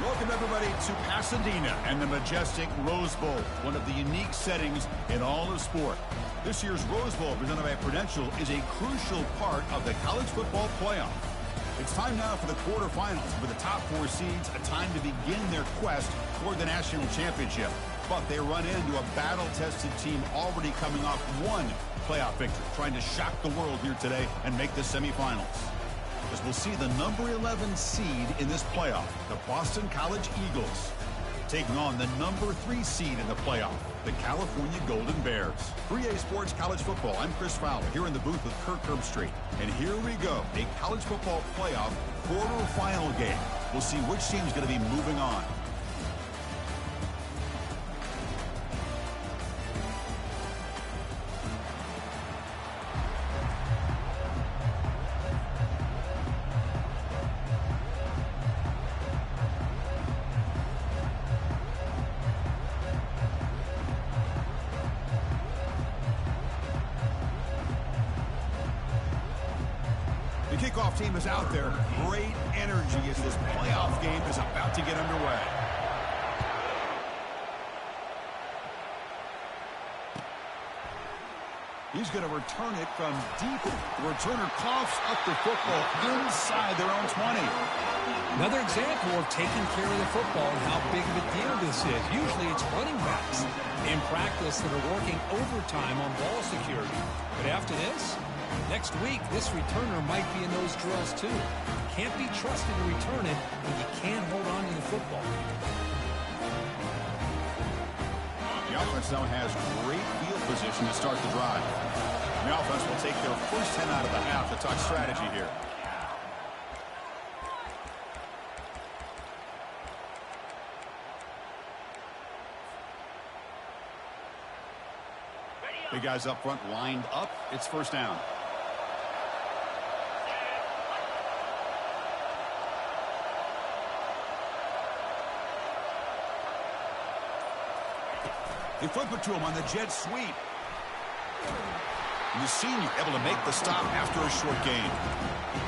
Welcome, everybody, to Pasadena and the majestic Rose Bowl, one of the unique settings in all of sport. This year's Rose Bowl, presented by Prudential, is a crucial part of the college football playoff. It's time now for the quarterfinals, with the top 4 seeds, a time to begin their quest toward the national championship. But they run into a battle-tested team already coming off one playoff victory, trying to shock the world here today and make the semifinals. As we'll see the number 11 seed in this playoff, the Boston College Eagles, taking on the number 3 seed in the playoff, the California Golden Bears. 3A Sports College Football, I'm Chris Fowler, here in the booth with Kirk Herbstreit. And here we go, a college football playoff quarterfinal game. We'll see which team's going to be moving on. Kickoff team is out there. Great energy as this playoff game is about to get underway. He's going to return it from deep. The returner coughs up the football inside their own 20. Another example of taking care of the football and how big of a deal this is. Usually it's running backs in practice that are working overtime on ball security. But after this, next week, this returner might be in those drills too. Can't be trusted to return it, and you can't hold on to the football. The offense now has great field position to start the drive. The offense will take their first 10 out of the half to talk strategy here. Big guys up front lined up. It's first down. They flip it to him on the jet sweep. And the senior able to make the stop after a short gain.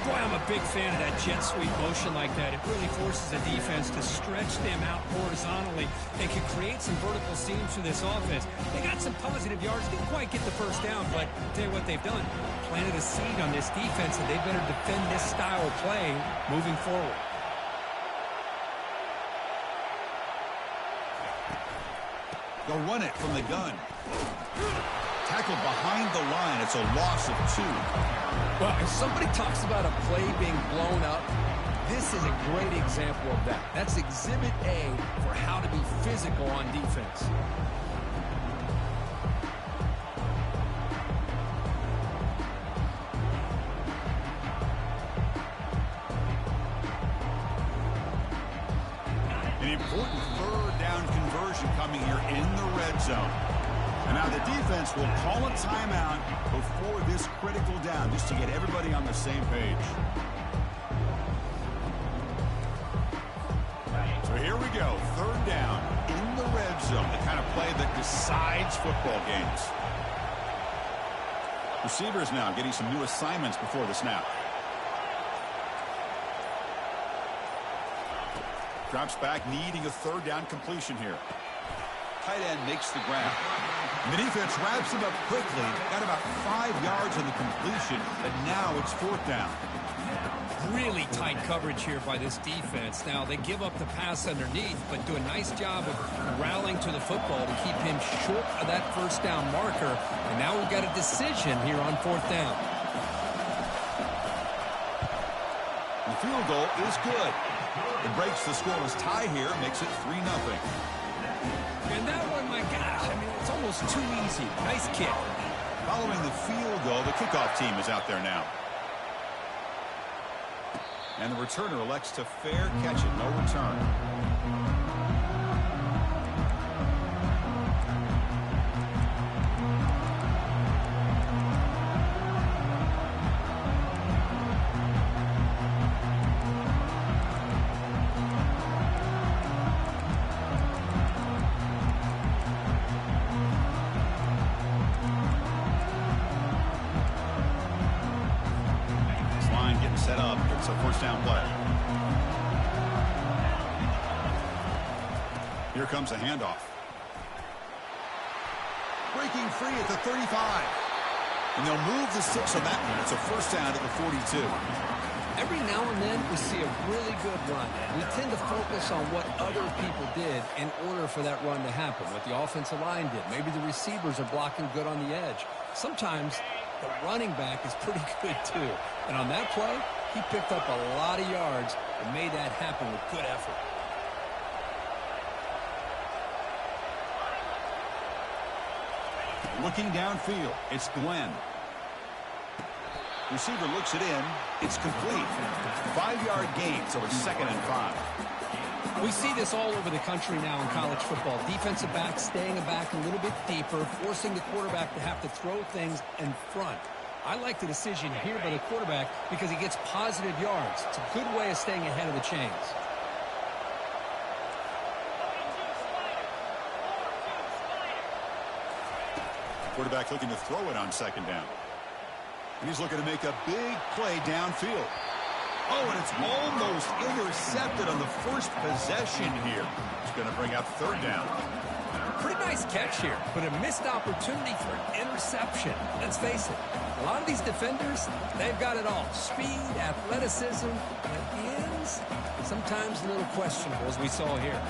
Boy, I'm a big fan of that jet sweep motion like that. It really forces the defense to stretch them out horizontally and can create some vertical seams for this offense. They got some positive yards. Didn't quite get the first down, but I'll tell you what they've done. Planted a seed on this defense, and they better defend this style of play moving forward. They'll run it from the gun. Tackled behind the line. It's a loss of 2. Well, if somebody talks about a play being blown up, this is a great example of that. That's Exhibit A for how to be physical on defense. An important third down conversion coming here in the red zone. And now the defense will call a timeout before this critical down, just to get everybody on the same page. So here we go, third down in the red zone, the kind of play that decides football games. Receivers now getting some new assignments before the snap. Drops back, needing a third down completion here. Tight end makes the grab. And the defense wraps him up quickly. Got about 5 yards on the completion, but now it's fourth down. Really tight coverage here by this defense. Now, they give up the pass underneath, but do a nice job of rallying to the football to keep him short of that first down marker. And now we've got a decision here on fourth down. The field goal is good. It breaks the scoreless tie here, makes it 3-0. And that one, my gosh, I mean, it's almost too easy. Nice kick. Following the field goal, the kickoff team is out there now. And the returner elects to fair catch it, no return. Set up. It's a first down play. Here comes a handoff. Breaking free at the 35. And they'll move the 6 on that one. It's a first down at the 42. Every now and then we see a really good run. We tend to focus on what other people did in order for that run to happen, what the offensive line did. Maybe the receivers are blocking good on the edge. Sometimes the running back is pretty good too. And on that play, he picked up a lot of yards and made that happen with good effort. Looking downfield, it's Glenn. Receiver looks it in. It's complete. 5-yard gain, so it's 2nd and 5. We see this all over the country now in college football. Defensive backs staying back a little bit deeper, forcing the quarterback to have to throw things in front. I like the decision here by the quarterback because he gets positive yards. It's a good way of staying ahead of the chains. Quarterback looking to throw it on 2nd down. And he's looking to make a big play downfield. Oh, and it's almost intercepted on the first possession here. It's going to bring up 3rd down. Pretty nice catch here, but a missed opportunity for an interception. Let's face it, a lot of these defenders, they've got it all. Speed, athleticism, but at the ends, sometimes a little questionable, as we saw here.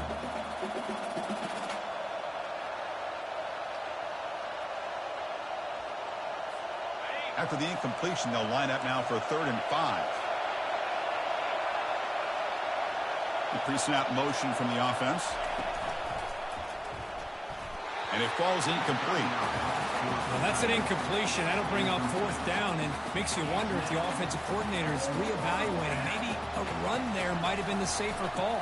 After the incompletion, they'll line up now for 3rd and 5. The pre-snap motion from the offense. And it falls incomplete. Well, that's an incompletion. That'll bring up 4th down and makes you wonder if the offensive coordinator is reevaluating. Maybe a run there might have been the safer call.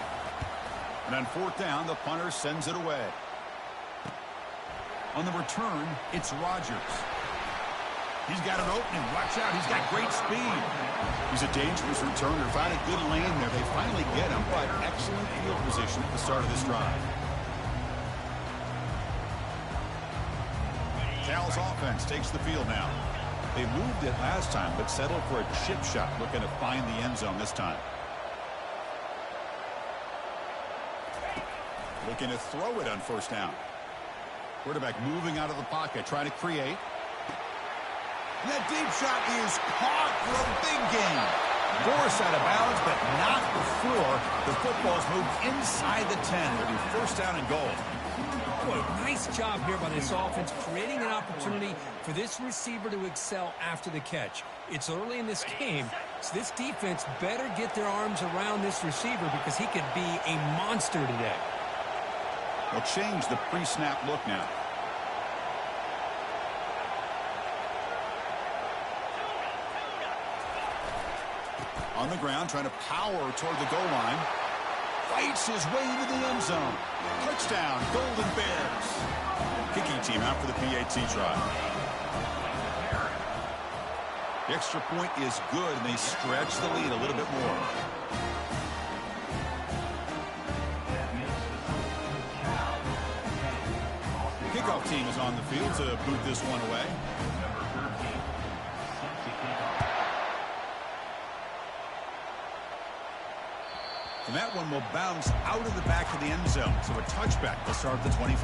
And on 4th down, the punter sends it away. On the return, it's Rodgers. He's got an opening. Watch out. He's got great speed. He's a dangerous returner. Found a good lane there. They finally get him, but excellent field position at the start of this drive. Cal's offense takes the field now. They moved it last time, but settled for a chip shot, looking to find the end zone this time. Looking to throw it on 1st down. Quarterback moving out of the pocket, trying to create. And that deep shot is caught for a big gain. Force out of bounds, but not before the football's moved inside the 10. It'll be 1st down and goal. Boy, nice job here by this offense, creating an opportunity for this receiver to excel after the catch. It's early in this game, so this defense better get their arms around this receiver because he could be a monster today. They'll change the pre-snap look now. On the ground, trying to power toward the goal line. Fights his way into the end zone. Touchdown, Golden Bears. Kicking team out for the PAT try. The extra point is good, and they stretch the lead a little bit more. The kickoff team is on the field to boot this one away. And that one will bounce out of the back of the end zone. So a touchback to start the 25.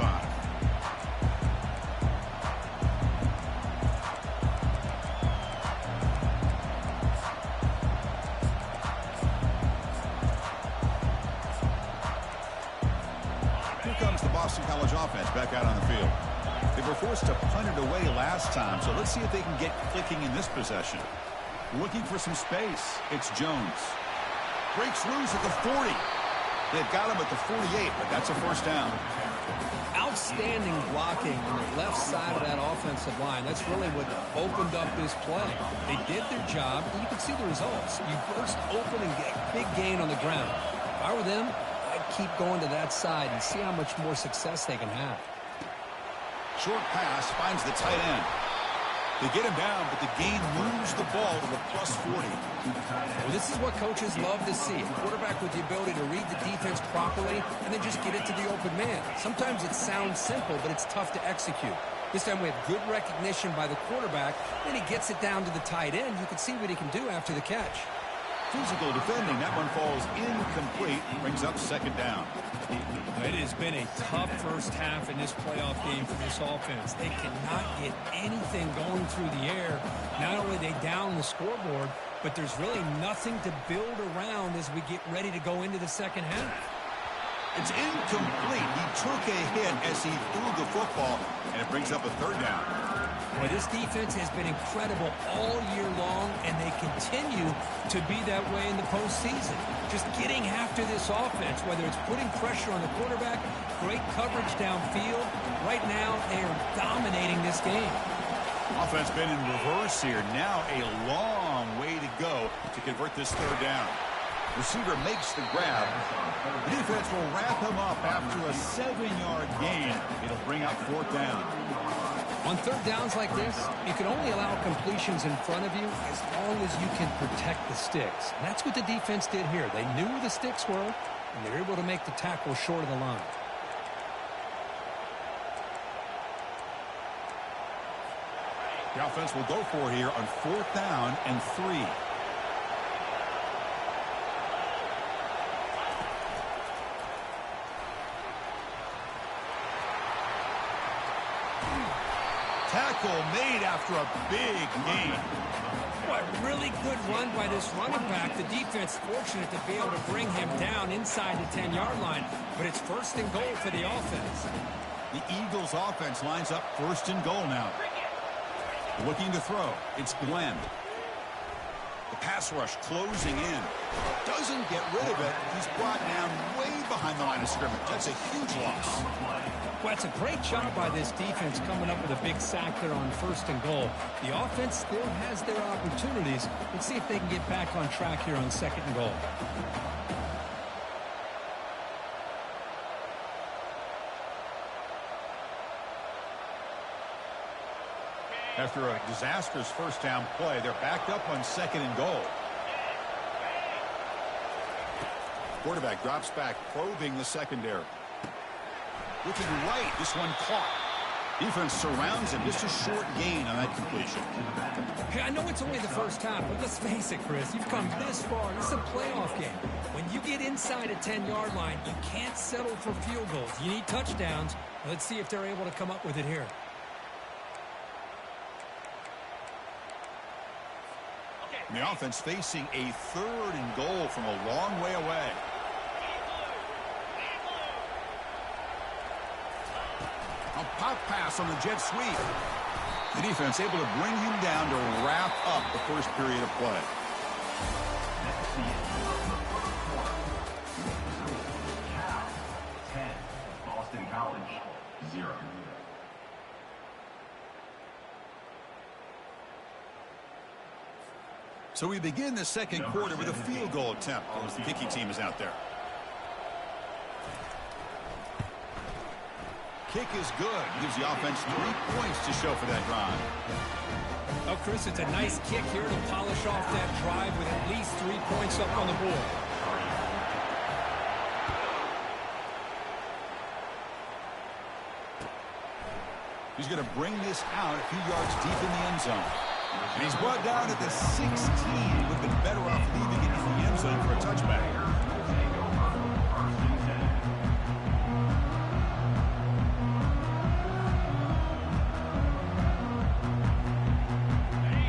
Here comes the Boston College offense back out on the field. They were forced to punt it away last time, so let's see if they can get clicking in this possession. Looking for some space. It's Jones. Breaks loose at the 40. They've got him at the 48, but that's a 1st down. Outstanding blocking on the left side of that offensive line. That's really what opened up this play. They did their job, and you can see the results. You burst open and get a big gain on the ground. If I were them, I'd keep going to that side and see how much more success they can have. Short pass finds the tight end. They get him down, but the gain moves the ball to the plus 40. Well, this is what coaches love to see. A quarterback with the ability to read the defense properly and then just get it to the open man. Sometimes it sounds simple, but it's tough to execute. This time we have good recognition by the quarterback. Then he gets it down to the tight end. You can see what he can do after the catch. Physical defending. That one falls incomplete. Brings up second down. It has been a tough first half in this playoff game for this offense. They cannot get anything going through the air. Not only are they down the scoreboard, but there's really nothing to build around as we get ready to go into the second half. It's incomplete. He took a hit as he threw the football, and it brings up a third down. Well, this defense has been incredible all year long, and they continue to be that way in the postseason. Just getting after this offense, whether it's putting pressure on the quarterback, great coverage downfield. Right now, they are dominating this game. Offense been in reverse here. Now a long way to go to convert this third down. Receiver makes the grab. The defense will wrap him up after a 7-yard gain. It'll bring up fourth down. On third downs like this, you can only allow completions in front of you as long as you can protect the sticks. And that's what the defense did here. They knew where the sticks were, and they were able to make the tackle short of the line. The offense will go for here on fourth down and 3. Tackle made after a big gain. What a really good run by this running back. The defense fortunate to be able to bring him down inside the 10-yard line, but it's first and goal for the offense. The Eagles offense lines up first and goal now. Looking to throw. It's Glenn. The pass rush closing in. Doesn't get rid of it. He's brought down way behind the line of scrimmage. That's a huge loss. Well, it's a great job by this defense coming up with a big sack there on first and goal. The offense still has their opportunities. Let's see if they can get back on track here on second and goal. After a disastrous first down play, they're backed up on second and goal. Quarterback drops back, probing the secondary. Looking right, this one caught. Defense surrounds him. Just a short gain on that completion. Hey, I know it's only the first half, but let's face it, Chris. You've come this far. This is a playoff game. When you get inside a 10-yard line, you can't settle for field goals. You need touchdowns. Let's see if they're able to come up with it here. And the offense facing a third and goal from a long way away. A pop pass on the jet sweep. The defense able to bring him down to wrap up the first period of play. Boston College, 0. So we begin the second quarter with a field goal attempt as the kicking team is out there. Kick is good. Gives the offense 3 points to show for that drive. Oh, Chris, it's a nice kick here to polish off that drive with at least 3 points up on the board. He's going to bring this out a few yards deep in the end zone. And he's brought down at the 16. Would have been better off leaving it in the end zone for a touchback.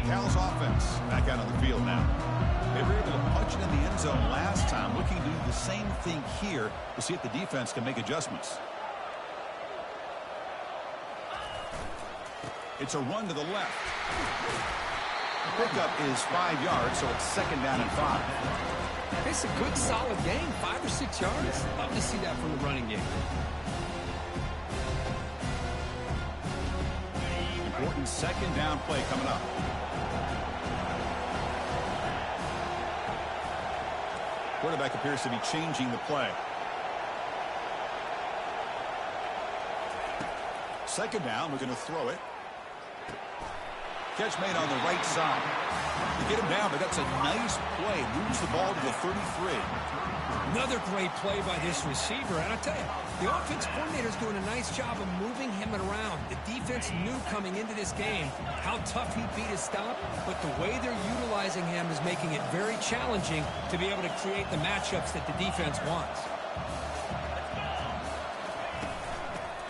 Cal's offense back out on the field now. They were able to punch it in the end zone last time. Looking to do the same thing here to see if the defense can make adjustments. It's a run to the left. The pickup is 5 yards, so it's second down and 5. It's a good, solid gain, 5 or 6 yards. Love to see that from the running game. Important second down play coming up. Quarterback appears to be changing the play. Second down, we're going to throw it. Catch made on the right side. They get him down, but that's a nice play. Moves the ball to the 33. Another great play by this receiver. And I'll tell you, the offense coordinator's doing a nice job of moving him around. The defense knew coming into this game how tough he'd be to stop, but the way they're utilizing him is making it very challenging to be able to create the matchups that the defense wants.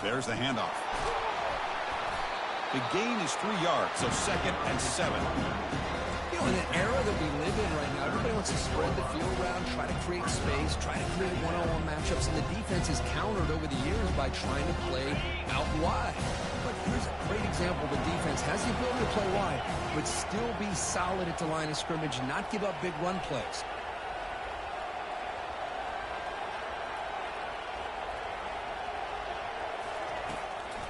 There's the handoff. The gain is 3 yards, so 2nd and 7. You know, in an era that we live in right now, everybody wants to spread the field around, try to create space, try to create one-on-one matchups, and the defense is countered over the years by trying to play out wide. But here's a great example. The defense has the ability to play wide, but still be solid at the line of scrimmage and not give up big run plays.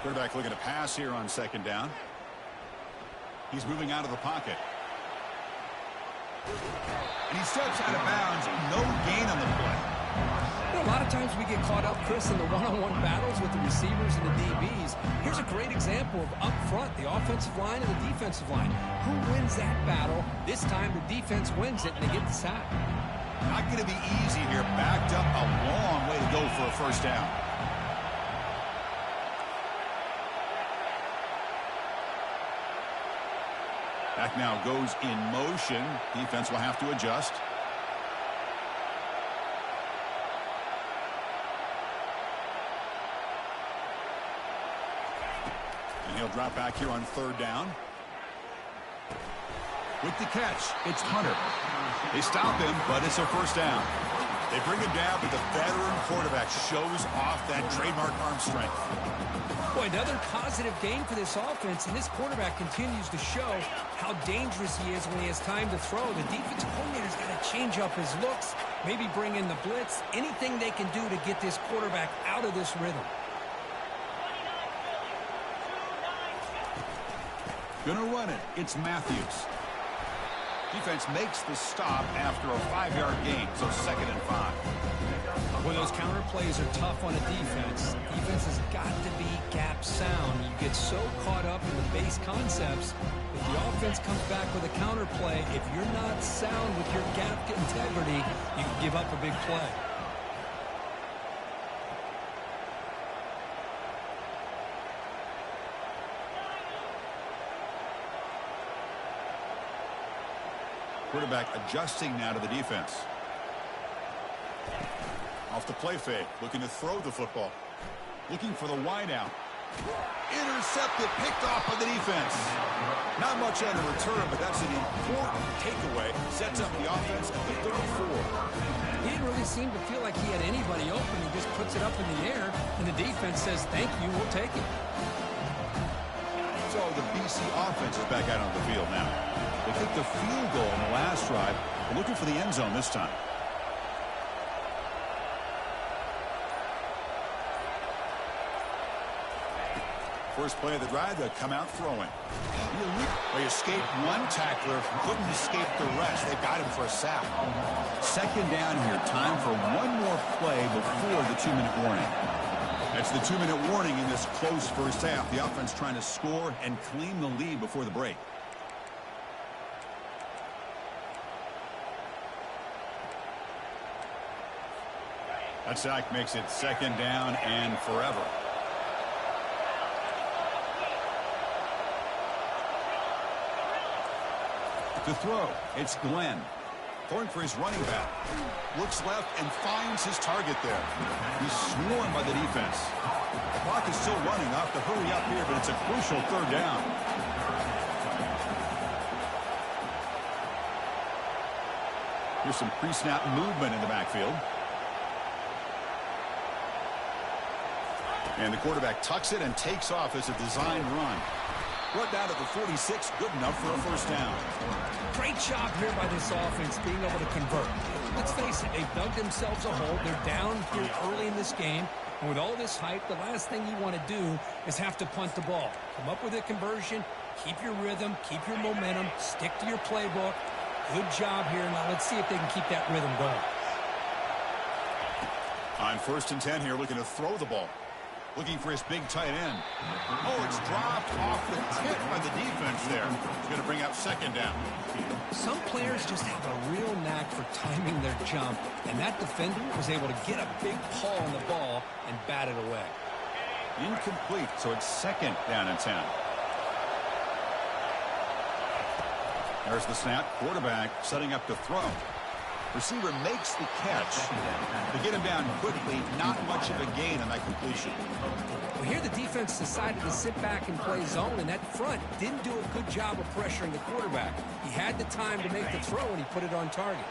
Quarterback looking to pass here on 2nd down. He's moving out of the pocket. And he steps out of bounds. No gain on the play. You know, a lot of times we get caught up, Chris, in the one-on-one battles with the receivers and the DBs. Here's a great example of up front, the offensive line and the defensive line. Who wins that battle? This time the defense wins it, and they get the sack. Not going to be easy here. Backed up a long way to go for a 1st down. Back now goes in motion. Defense will have to adjust. And he'll drop back here on 3rd down. With the catch, it's Hunter. They stop him, but it's a 1st down. They bring him down, but the veteran quarterback shows off that trademark arm strength. Boy, another positive game for this offense, and this quarterback continues to show how dangerous he is when he has time to throw. The defensive coordinator's got to change up his looks, maybe bring in the blitz, anything they can do to get this quarterback out of this rhythm. Gonna run it. It's Matthews. Defense makes the stop after a 5-yard gain, so 2nd and 5. Well, those counter plays are tough on a defense. Defense has got to be gap sound. You get so caught up in the base concepts. If the offense comes back with a counter play, if you're not sound with your gap integrity, you can give up a big play. Quarterback adjusting now to the defense. Off the play fake, looking to throw the football. Looking for the wide out. Intercepted, picked off by the defense. Not much on the return, but that's an important takeaway. Sets up the offense at the 34. He didn't really seem to feel like he had anybody open. He just puts it up in the air, and the defense says, thank you, we'll take it. So the BC offense is back out on the field now. They took the field goal in the last drive. They're looking for the end zone this time. First play of the drive, they'll come out throwing. They escaped one tackler, couldn't escape the rest. They got him for a sack. 2nd down here. Time for one more play before the 2-minute warning. That's the 2-minute warning in this close 1st half. The offense trying to score and claim the lead before the break. That sack makes it 2nd down and forever. To throw, it's Glenn. Throwing for his running back. Looks left and finds his target there. He's swarmed by the defense. The clock is still running. Off to hurry up here, but it's a crucial 3rd down. Here's some pre-snap movement in the backfield. And the quarterback tucks it and takes off as a designed run. Brought down at the 46, good enough for a 1st down. Great job here by this offense being able to convert. Let's face it, they've dug themselves a hole. They're down here early in this game. And with all this hype, the last thing you want to do is have to punt the ball. Come up with a conversion, keep your rhythm, keep your momentum, stick to your playbook. Good job here. Now let's see if they can keep that rhythm going. On 1st and 10 here, looking to throw the ball. Looking for his big tight end. Oh, it's dropped off the tip by the defense there. He's going to bring up second down. Some players just have a real knack for timing their jump, and that defender was able to get a big paw on the ball and bat it away. Incomplete, so it's second down and 10. There's the snap. Quarterback setting up to throw. Receiver makes the catch. To get him down quickly, not much of a gain on that completion. Well, here the defense decided to sit back and play zone, and that front didn't do a good job of pressuring the quarterback. He had the time to make the throw, and he put it on target.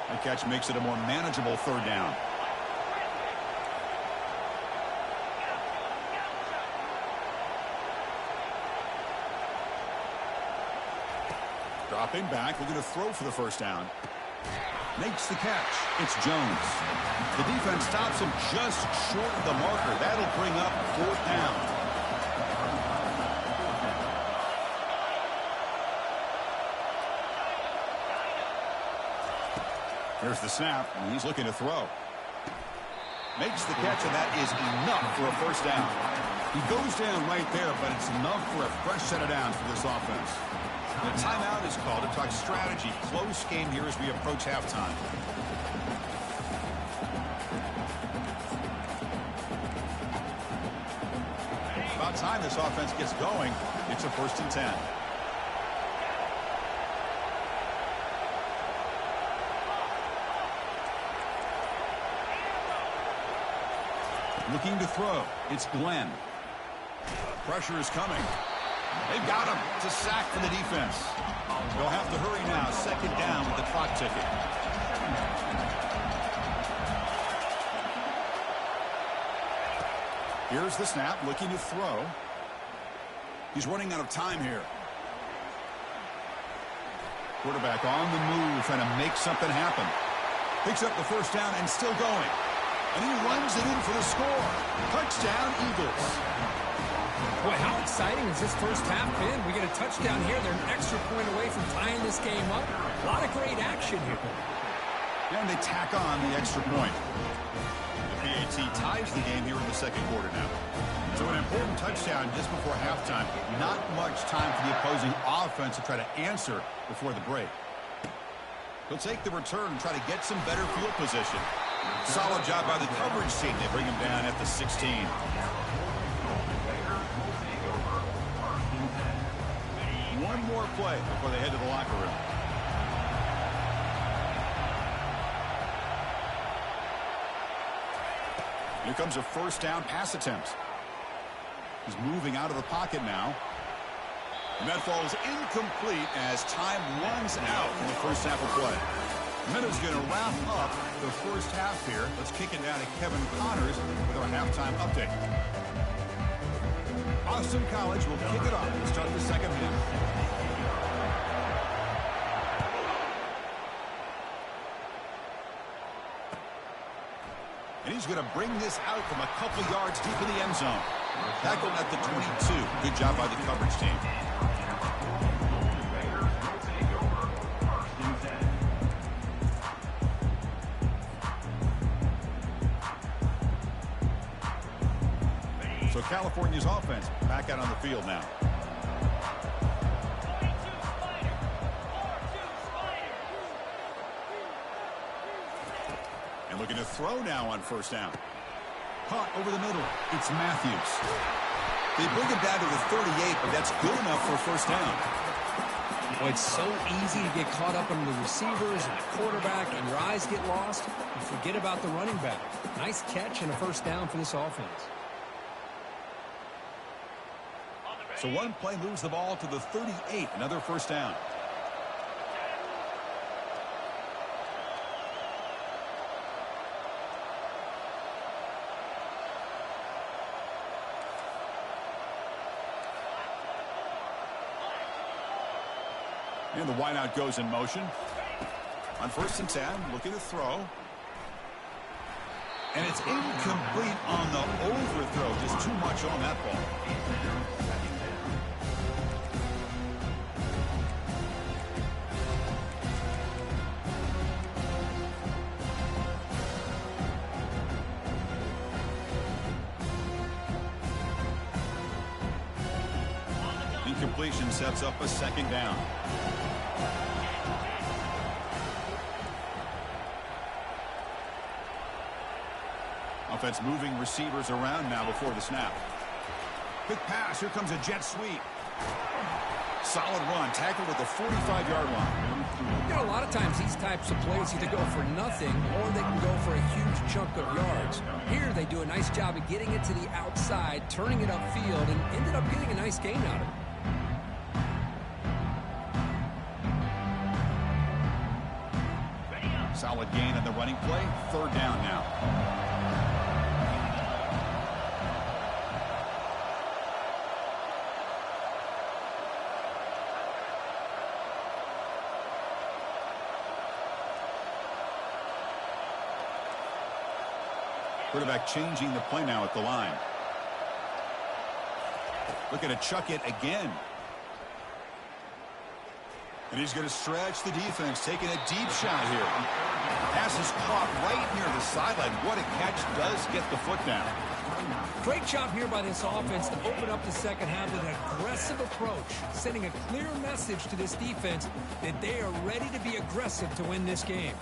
That catch makes it a more manageable third down. Dropping back, looking to throw for the first down. Makes the catch. It's Jones. The defense stops him just short of the marker. That'll bring up fourth down. There's the snap, and he's looking to throw. Makes the catch, and that is enough for a first down. He goes down right there, but it's enough for a fresh set of downs for this offense. The timeout is called to talk strategy. Close game here as we approach halftime. About time this offense gets going. It's a 1st and 10. Looking to throw. It's Glenn. Pressure is coming. They've got him. It's a sack for the defense. They'll have to hurry now. Second down with the clock ticking. Here's the snap. Looking to throw. He's running out of time here. Quarterback on the move, trying to make something happen. Picks up the first down and still going. And he runs it in for the score. Touchdown, Eagles. Boy, how exciting has this first half been? We get a touchdown here. They're an extra point away from tying this game up. A lot of great action here. And they tack on the extra point. The PAT ties the game here in the second quarter now. So an important touchdown just before halftime. Not much time for the opposing offense to try to answer before the break. He'll take the return and try to get some better field position. Solid job by the coverage team. They bring him down at the 16. One more play before they head to the locker room. Here comes a first down pass attempt. He's moving out of the pocket now. And that falls incomplete as time runs out in the first half of play. Minutes going to wrap up the first half here. Let's kick it down to Kevin Connors with our halftime update. Boston College will kick it off to start the second half. And he's going to bring this out from a couple yards deep in the end zone. Tackled at the 22. Good job by the coverage team. So California's offense back out on the field now. And looking to throw now on first down. Caught over the middle. It's Matthews. They bring it down to the 38, but that's good enough for a first down. Well, it's so easy to get caught up in the receivers and the quarterback, and your eyes get lost. You forget about the running back. Nice catch and a first down for this offense. So one play moves the ball to the 38. Another first down. And the wideout goes in motion. On 1st and 10, looking to throw. And it's incomplete on the overthrow. Just too much on that ball. completion sets up a second down. Offense moving receivers around now before the snap. Quick pass. Here comes a jet sweep. Solid run. Tackled at the 45-yard line. You know, a lot of times these types of plays either go for nothing or they can go for a huge chunk of yards. Here they do a nice job of getting it to the outside, turning it upfield, and ended up getting a nice gain out of it. Solid gain on the running play. Third down now. Quarterback changing the play now at the line. Looking to chuck it again. And he's going to stretch the defense, taking a deep shot here. Pass is caught right near the sideline. What a catch. Does get the foot down. Great job here by this offense to open up the second half with an aggressive approach, sending a clear message to this defense that they are ready to be aggressive to win this game.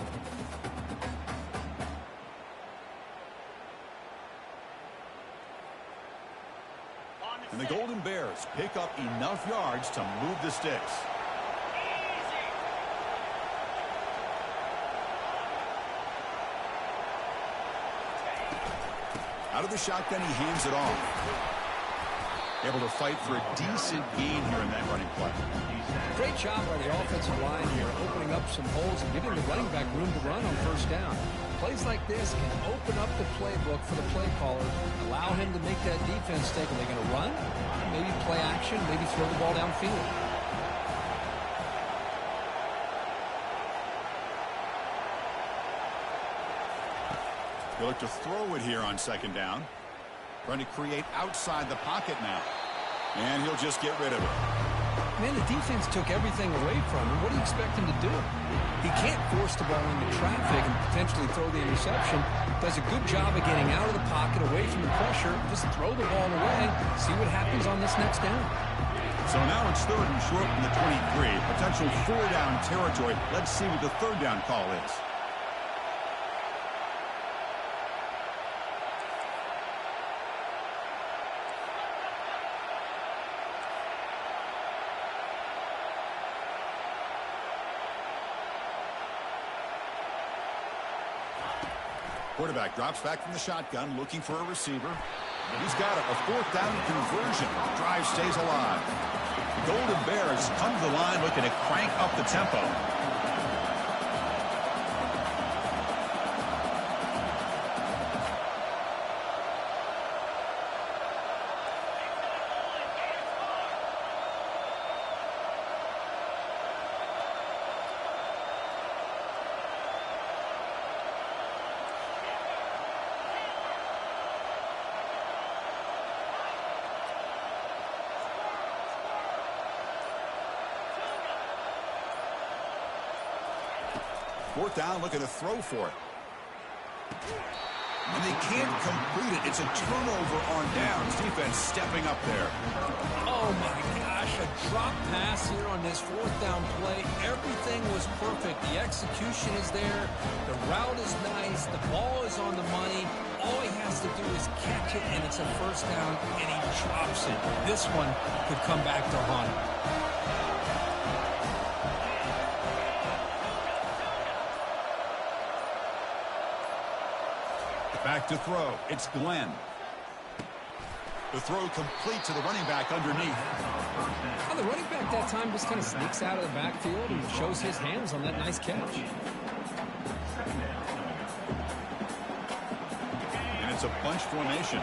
And the Golden Bears pick up enough yards to move the sticks. Out of the shotgun, he hands it off. Able to fight for a decent gain here in that running play. Great job by the offensive line here, opening up some holes and giving the running back room to run on first down. Plays like this can open up the playbook for the play caller, allow him to make that defense think, are they going to run? Maybe play action, maybe throw the ball downfield. He'll look to throw it here on second down. Trying to create outside the pocket now. And he'll just get rid of it. Man, the defense took everything away from him. What do you expect him to do? He can't force the ball into traffic and potentially throw the interception. Does a good job of getting out of the pocket, away from the pressure. Just throw the ball away. See what happens on this next down. So now it's third and short from the 23. Potential four-down territory. Let's see what the third down call is. Quarterback drops back from the shotgun, looking for a receiver. He's got a fourth down conversion. Drive stays alive. The Golden Bears come to the line looking to crank up the tempo. Fourth down, looking to throw for it. And they can't complete it. It's a turnover on downs. Defense stepping up there. Oh, my gosh. A drop pass here on this fourth down play. Everything was perfect. The execution is there. The route is nice. The ball is on the money. All he has to do is catch it, and it's a first down, and he drops it. This one could come back to haunt him. Back to throw. It's Glenn. The throw complete to the running back underneath. Well, the running back that time just kind of sneaks out of the backfield and shows his hands on that nice catch. And it's a bunch formation.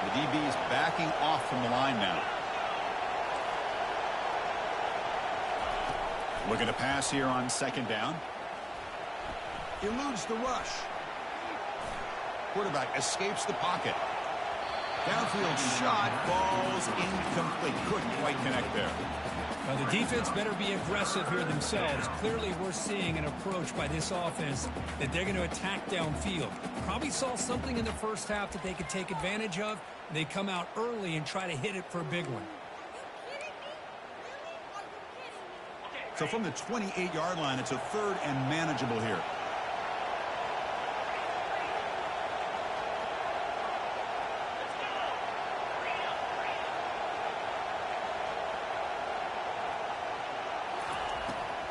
The DB is backing off from the line now. Looking to pass here on second down. Eludes the rush. Quarterback escapes the pocket. Downfield shot, falls incomplete. Couldn't quite connect there. Well, the defense better be aggressive here themselves. Clearly, we're seeing an approach by this offense that they're going to attack downfield. Probably saw something in the first half that they could take advantage of. They come out early and try to hit it for a big one. So from the 28-yard line, it's a 3rd and manageable here.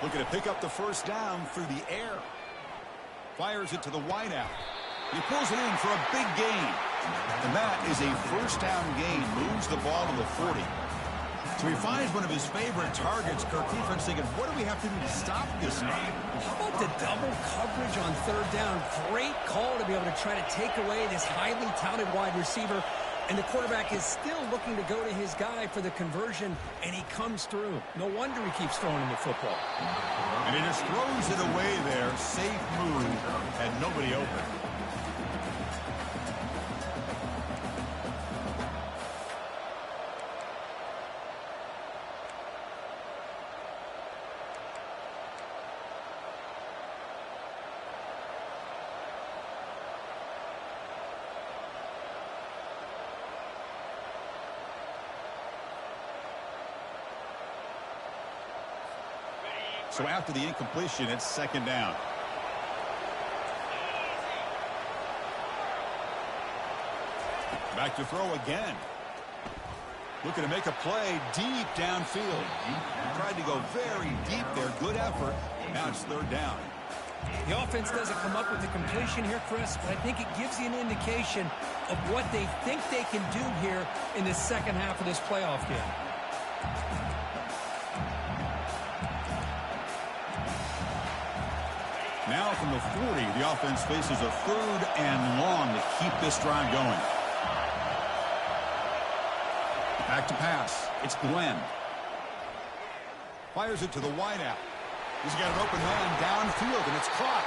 Looking to pick up the first down through the air. Fires it to the wideout. He pulls it in for a big gain. And that is a first down gain. Moves the ball to the 40. So he finds one of his favorite targets. Kirk defense thinking, what do we have to do to stop this now? How about the double coverage on 3rd down? Great call to be able to try to take away this highly touted wide receiver. And the quarterback is still looking to go to his guy for the conversion, and he comes through. No wonder he keeps throwing him the football. And he just throws it away there. Safe move. Had nobody open. So after the incompletion, it's 2nd down. Back to throw again. Looking to make a play deep downfield. Tried to go very deep there. Good effort. Now it's 3rd down. The offense doesn't come up with the completion here, Chris, but I think it gives you an indication of what they think they can do here in the second half of this playoff game. Now from the 40, the offense faces a 3rd and long to keep this drive going. Back to pass. It's Glenn. Fires it to the wideout. He's got an open man downfield, and it's caught.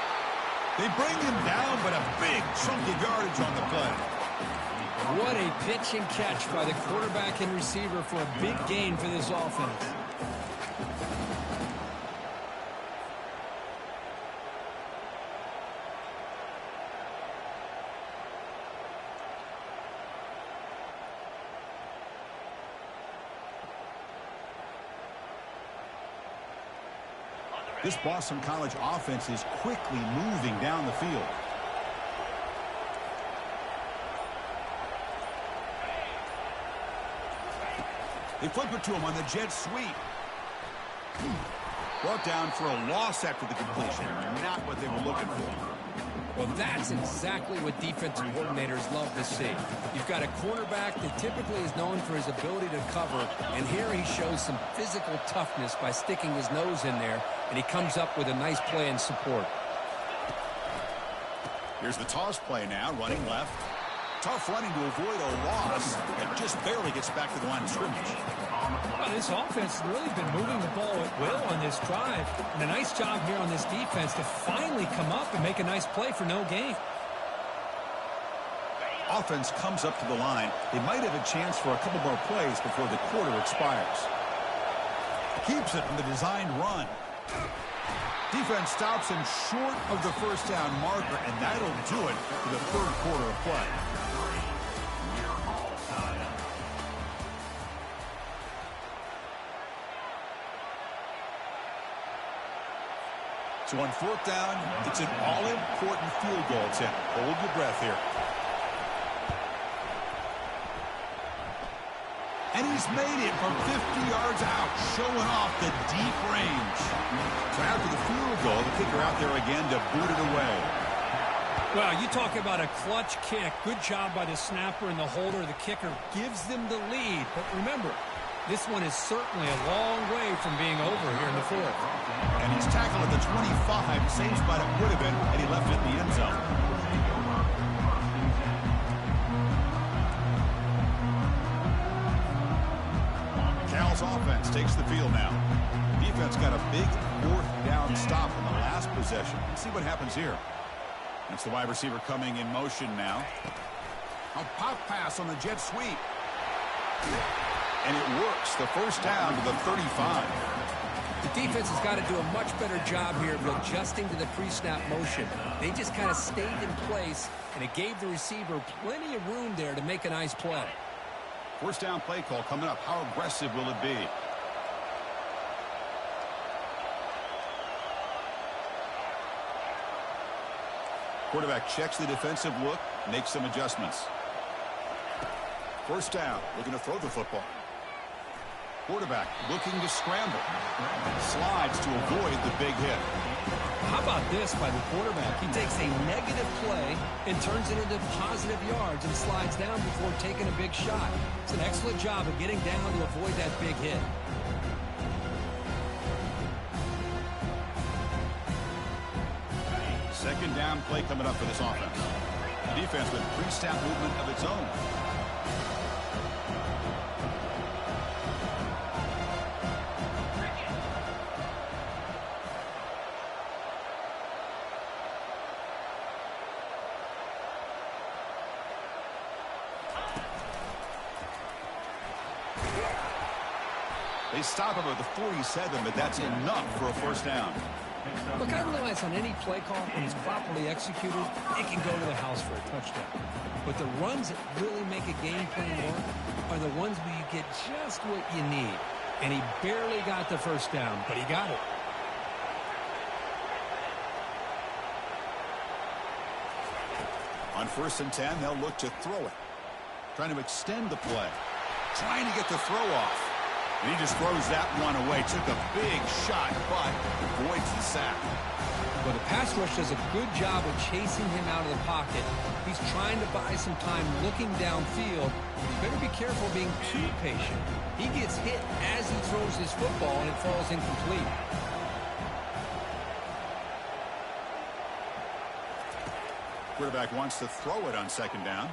They bring him down, but a big chunk of yardage on the play. What a pitch and catch by the quarterback and receiver for a big gain for this offense. This Boston College offense is quickly moving down the field. They flip it to him on the jet sweep. Brought down for a loss after the completion. Not what they were looking for. Well, that's exactly what defensive coordinators love to see. You've got a quarterback that typically is known for his ability to cover, and here he shows some physical toughness by sticking his nose in there, and he comes up with a nice play in support. Here's the toss play now, running left. Tough running to avoid a loss, and just barely gets back to the line of scrimmage. Well, this offense has really been moving the ball at will on this drive, and a nice job here on this defense to finally come up and make a nice play for no gain. Offense comes up to the line. They might have a chance for a couple more plays before the quarter expires. Keeps it from the designed run. Defense stops him short of the first down marker, and that'll do it for the 3rd quarter of play. So on 4th down, it's an all-important field goal attempt. Hold your breath here. And he's made it from 50 yards out, showing off the deep range. So after the field goal, the kicker out there again to boot it away. Well, you talk about a clutch kick. Good job by the snapper and the holder. The kicker gives them the lead. But remember, this one is certainly a long way from being over here in the 4th. And he's tackled at the 25, same spot it would have been had he left it in the end zone. Cal's offense takes the field now. Defense got a big 4th down stop in the last possession. Let's see what happens here. That's the wide receiver coming in motion now. A pop pass on the jet sweep. and it works. The first down to the 35. The defense has got to do a much better job here of adjusting to the pre-snap motion. They just kind of stayed in place, and it gave the receiver plenty of room there to make a nice play. First down play call coming up. How aggressive will it be? Quarterback checks the defensive look, makes some adjustments. First down, looking to throw the football. Quarterback looking to scramble. Slides to avoid the big hit. How about this by the quarterback? He takes a negative play and turns it into positive yards and slides down before taking a big shot. It's an excellent job of getting down to avoid that big hit. Second down play coming up for this offense. The defense with pre-snap movement of its own. They stop him at the 47, but that's enough for a first down. Look, I realize on any play call, when it's properly executed, it can go to the house for a touchdown. But the runs that really make a game plan work are the ones where you get just what you need. And he barely got the first down, but he got it. On 1st and 10, they'll look to throw it. Trying to extend the play. Trying to get the throw off. And he just throws that one away. Took a big shot, but avoids the sack. Well, the pass rush does a good job of chasing him out of the pocket. He's trying to buy some time looking downfield. You better be careful being too patient. He gets hit as he throws his football, and it falls incomplete. Quarterback wants to throw it on 2nd down.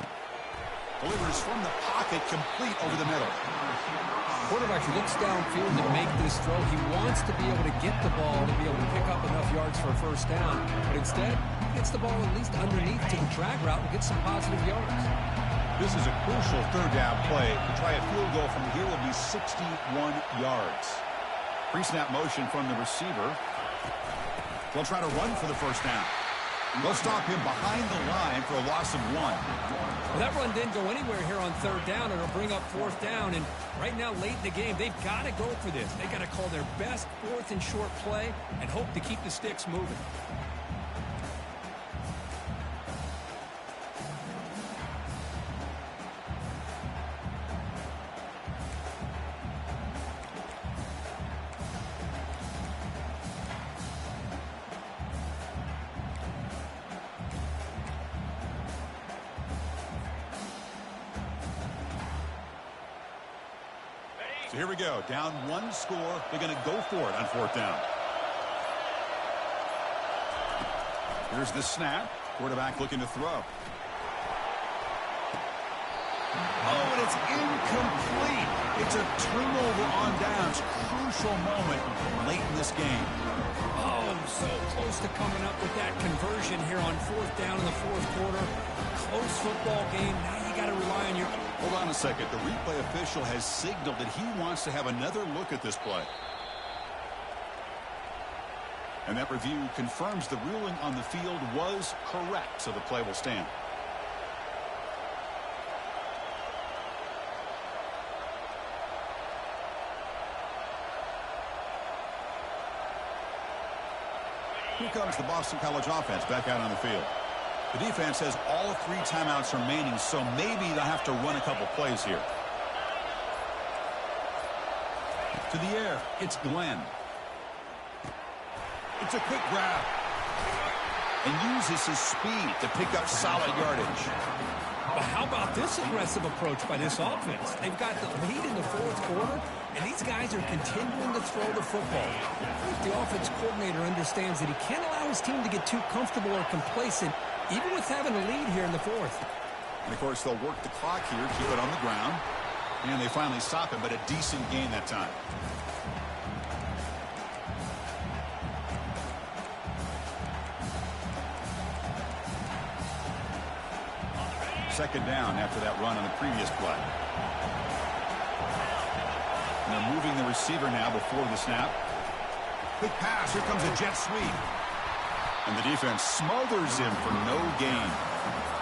Delivers from the pocket, complete over the middle. Quarterback looks downfield to make this throw. He wants to be able to get the ball to be able to pick up enough yards for a first down. But instead, he gets the ball at least underneath to the drag route and gets some positive yards. This is a crucial 3rd down play. To try a field goal from here will be 61 yards. Pre-snap motion from the receiver. They'll try to run for the first down. They'll stop him behind the line for a loss of 1. Well, that run didn't go anywhere here on 3rd down. It'll bring up 4th down. And right now, late in the game, they've got to go for this. They've got to call their best 4th and short play and hope to keep the sticks moving. So here we go. Down 1 score. They're going to go for it on 4th down. Here's the snap. Quarterback looking to throw. Oh, and it's incomplete. It's a turnover on downs. Crucial moment late in this game. Oh, so close to coming up with that conversion here on 4th down in the 4th quarter. Close football game. Now you got to rely on your... Hold on a second. The replay official has signaled that he wants to have another look at this play. And that review confirms the ruling on the field was correct, so the play will stand. Here comes the Boston College offense back out on the field. The defense has all 3 timeouts remaining, so maybe they'll have to run a couple plays here. To the air, it's Glenn. It's a quick grab. And uses his speed to pick up solid yardage. But how about this aggressive approach by this offense? They've got the lead in the 4th quarter, and these guys are continuing to throw the football. I think the offense coordinator understands that he can't allow his team to get too comfortable or complacent, even with having a lead here in the 4th. And, of course, they'll work the clock here, keep it on the ground. And they finally stop him, but a decent gain that time. Second down after that run on the previous play. They're moving the receiver now before the snap. Quick pass. Here comes a jet sweep. And the defense smothers him for no gain.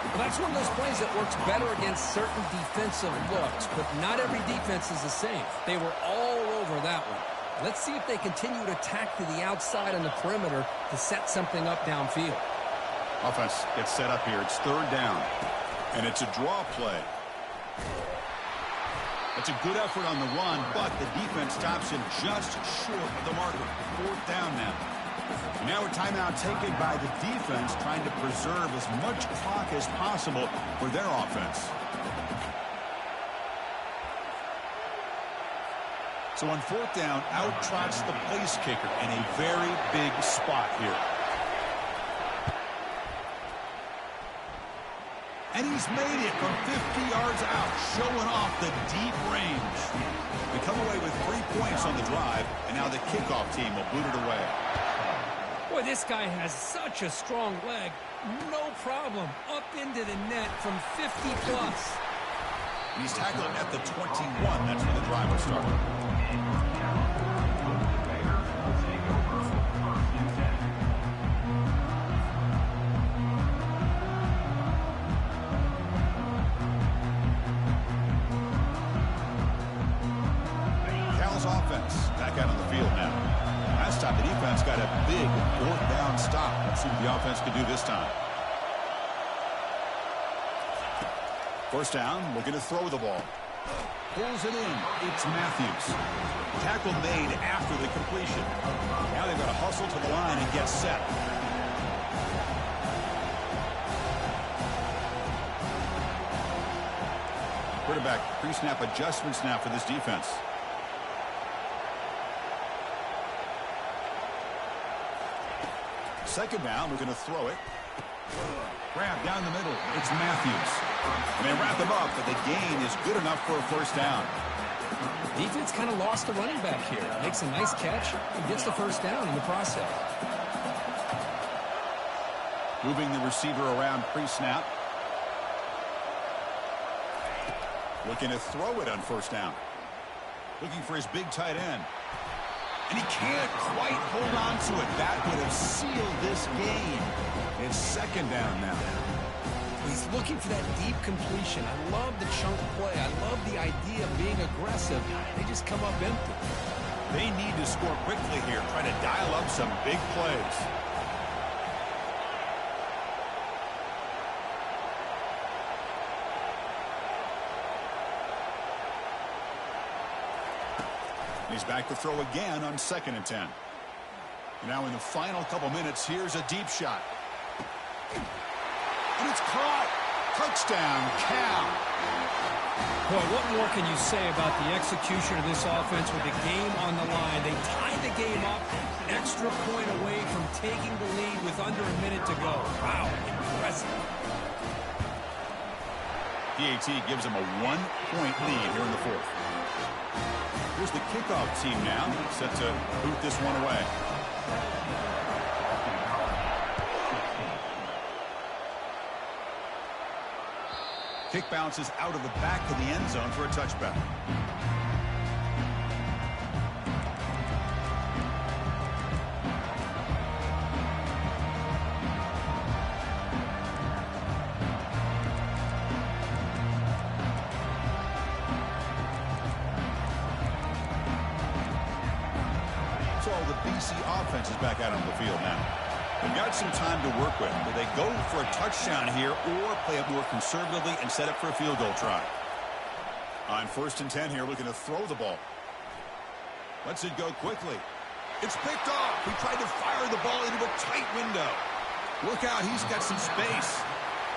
Well, that's one of those plays that works better against certain defensive looks, but not every defense is the same. They were all over that one. Let's see if they continue to attack to the outside on the perimeter to set something up downfield. Offense gets set up here. It's third down. And it's a draw play. It's a good effort on the run, but the defense stops him just short of the marker. Fourth down now. Now a timeout taken by the defense, trying to preserve as much clock as possible for their offense. So on fourth down, out trots the place kicker in a very big spot here. And he's made it from 50 yards out, showing off the deep range. We come away with 3 points on the drive, and now the kickoff team will boot it away. Boy, this guy has such a strong leg. No problem. Up into the net from 50-plus. He's tackled at the 21. That's where the drive will start. Offense back out on the field now. Last time the defense got a big fourth down stop. Let's see what the offense can do this time. First down, looking to throw the ball. Pulls it in. It's Matthews. Tackle made after the completion. Now they've got to hustle to the line and get set. Quarterback pre-snap adjustments now for this defense. Second down, we're going to throw it. Grab down the middle. It's Matthews. And they wrap him up, but the gain is good enough for a first down. Defense kind of lost the running back here. Makes a nice catch and gets the first down in the process. Moving the receiver around pre-snap. Looking to throw it on first down. Looking for his big tight end. And he can't quite hold on to it. That would have sealed this game. It's second down now. He's looking for that deep completion. I love the chunk play. I love the idea of being aggressive. They just come up empty. They need to score quickly here. Try to dial up some big plays. He's back to throw again on 2nd and 10. Now in the final couple minutes, here's a deep shot. And it's caught. Touchdown, Cal. Boy, what more can you say about the execution of this offense with the game on the line? They tied the game up, an extra point away from taking the lead with under a minute to go. Wow, impressive. PAT gives them a 1-point lead here in the fourth. Here's the kickoff team now, set to boot this one away. Kick bounces out of the back of the end zone for a touchback. Offense is back out on the field now. They've got some time to work with. Will they go for a touchdown here or play it more conservatively and set up for a field goal try? On 1st and 10 here, looking to throw the ball. Lets it go quickly. It's picked off. He tried to fire the ball into a tight window. Look out, he's got some space.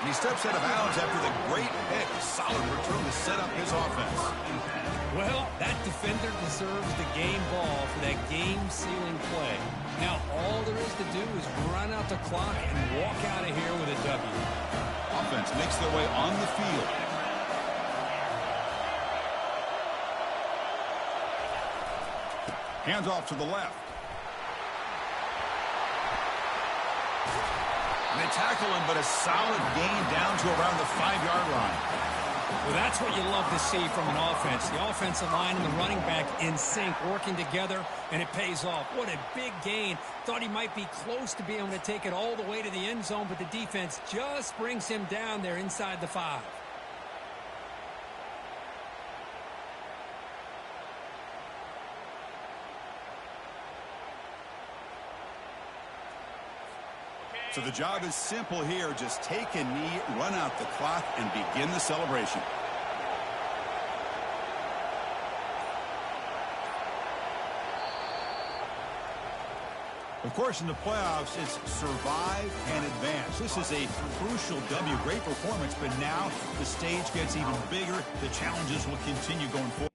And he steps out of bounds after the great pick. Solid return to set up his offense. Well, that defender deserves the game ball for that game-sealing play. Now, all there is to do is run out the clock and walk out of here with a W. Offense makes their way on the field. Hands off to the left. And they tackle him, but a solid gain down to around the 5-yard line. Well, that's what you love to see from an offense. The offensive line and the running back in sync, working together, and it pays off. What a big gain. Thought he might be close to being able to take it all the way to the end zone, but the defense just brings him down there inside the 5. So the job is simple here. Just take a knee, run out the clock, and begin the celebration. Of course, in the playoffs, it's survive and advance. This is a crucial W. Great performance, but now the stage gets even bigger. The challenges will continue going forward.